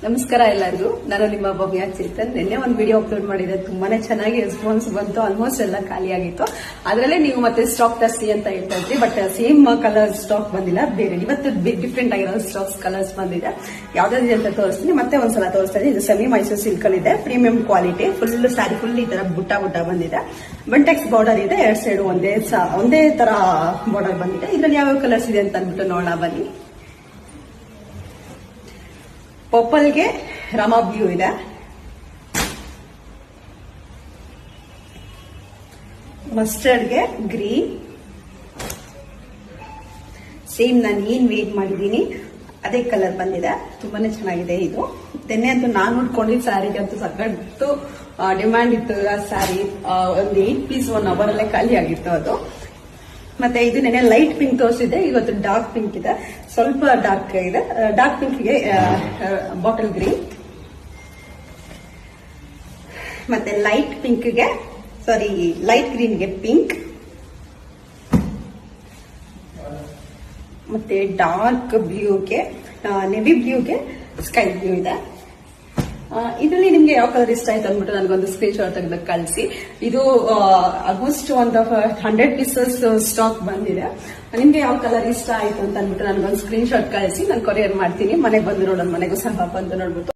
ನಮಸ್ಕಾರ ಎಲ್ಲರಿಗೂ. ನಾನು ನಿಮ್ಮ ಭವ್ಯ ಚೇತನ್. ನಿನ್ನೆ ಒಂದು ವಿಡಿಯೋ ಅಪ್ಲೋಡ್ ಮಾಡಿದೆ, ತುಂಬಾನೇ ಚೆನ್ನಾಗಿ ರೆಸ್ಪಾನ್ಸ್ ಬಂತು. ಆಲ್ಮೋಸ್ಟ್ ಎಲ್ಲ ಖಾಲಿ ಆಗಿತ್ತು. ಅದರಲ್ಲೇ ನೀವು ಮತ್ತೆ ಸ್ಟಾಕ್ ತರಿಸಿ ಅಂತ ಹೇಳ್ತಾ ಇದ್ರಿ, ಬಟ್ ಸೇಮ್ ಕಲರ್ ಸ್ಟಾಕ್ ಬಂದಿಲ್ಲ, ಬೇರೆ ಇವತ್ತು ಡಿಫ್ರೆಂಟ್ ಆಗಿರೋ ಸ್ಟಾಕ್ಸ್ ಕಲರ್ಸ್ ಬಂದಿದೆ. ಯಾವ್ದಾದ್ರು ಅಂತ ತೋರಿಸ್ತೀನಿ, ಮತ್ತೆ ಒಂದ್ಸಲ ತೋರಿಸ್ತಾ ಇದ್ದೀನಿ. ಇದು ಸೆಮಿ ಮೈಸೂರು ಸಿಲ್ಕ್ ಅಲ್ಲಿ ಇದೆ, premium quality, full sari full ಈ ತರ ಬುಟ್ಟ ಬಂದಿದೆ. ಬಂಟೆಕ್ಸ್ ಬಾರ್ಡರ್ ಇದೆ, ಎರಡ್ ಸೈಡ್ ಒಂದೇ ತರ ಬಾರ್ಡರ್ ಬಂದಿದೆ. ಇದ್ರಲ್ಲಿ ಯಾವ್ಯಾವ ಕಲರ್ಸ್ ಇದೆ ಅಂತ ಅಂದ್ಬಿಟ್ಟು ನೋಡೋಣ ಬನ್ನಿ. ಪರ್ಪಲ್ಗೆ ರಾಮ ಬ್ಲೂ ಇದೆ, ಮಸ್ಟರ್ಡ್ಗೆ ಗ್ರೀನ್, ಸೇಮ್ ನಾನು ಏನ್ ವೇಟ್ ಮಾಡಿದ್ದೀನಿ ಅದೇ ಕಲರ್ ಬಂದಿದೆ. ತುಂಬಾನೇ ಚೆನ್ನಾಗಿದೆ ಇದು. ತೆನ್ನೆ ಅಂತೂ ನಾನು ಉಟ್ಕೊಂಡಿದ್ದ ಸ್ಯಾರಿಗೆ ಅಂತೂ ಸಕ್ಕತ್ತು ಡಿಮ್ಯಾಂಡ್ ಇತ್ತು. ಆ ಸ್ಯಾರಿ ಒಂದು 8 ಪೀಸ್ 1 ಅವರ್ ಅಲ್ಲೇ ಖಾಲಿ ಆಗಿತ್ತು ಅದು. ಮತ್ತೆ ಇದು ನೆನೆ ಲೈಟ್ ಪಿಂಕ್ ತೋರಿಸಿದೆ, ಇವತ್ತು ಡಾರ್ಕ್ ಪಿಂಕ್ ಇದೆ, ಸ್ವಲ್ಪ ಡಾರ್ಕ್ ಇದೆ. ಡಾರ್ಕ್ ಪಿಂಕ್ಗೆ ಬಾಟಲ್ ಗ್ರೀನ್, ಮತ್ತೆ ಲೈಟ್ ಪಿಂಕ್ಗೆ ಲೈಟ್ ಗ್ರೀನ್ಗೆ ಪಿಂಕ್, ಮತ್ತೆ ಡಾರ್ಕ್ ಬ್ಲೂಗೆ ನೆವಿ ಬ್ಲೂಗೆ ಸ್ಕೈ ಬ್ಲೂ ಇದೆ. ಇದರಲ್ಲಿ ನಿಮ್ಗೆ ಯಾವ ಕಲರ್ ಇಷ್ಟ ಆಯ್ತು ಅಂದ್ಬಿಟ್ಟು ನನಗೊಂದು ಸ್ಕ್ರೀನ್ ಶಾಟ್ ತೆಗೆದು ಕಳಿಸಿ. ಇದು ಆಲ್ಮೋಸ್ಟ್ ಒಂದು 100 ಪೀಸಸ್ ಸ್ಟಾಕ್ ಬಂದಿದೆ. ನಿಮ್ಗೆ ಯಾವ ಕಲರ್ ಇಷ್ಟ ಆಯ್ತು ಅಂತ ಅಂದ್ಬಿಟ್ಟು ನನಗೊಂದು ಸ್ಕ್ರೀನ್ ಶಾಟ್ ಕಳಿಸಿ, ನಾನು ಕೊರಿಯರ್ ಮಾಡ್ತೀನಿ. ಮನೆಗೆ ಬಂದು ನೋಡೋಣ, ಮನೆಗೂ ಸಹ ಬಂದು ನೋಡ್ಬಿಟ್ಟು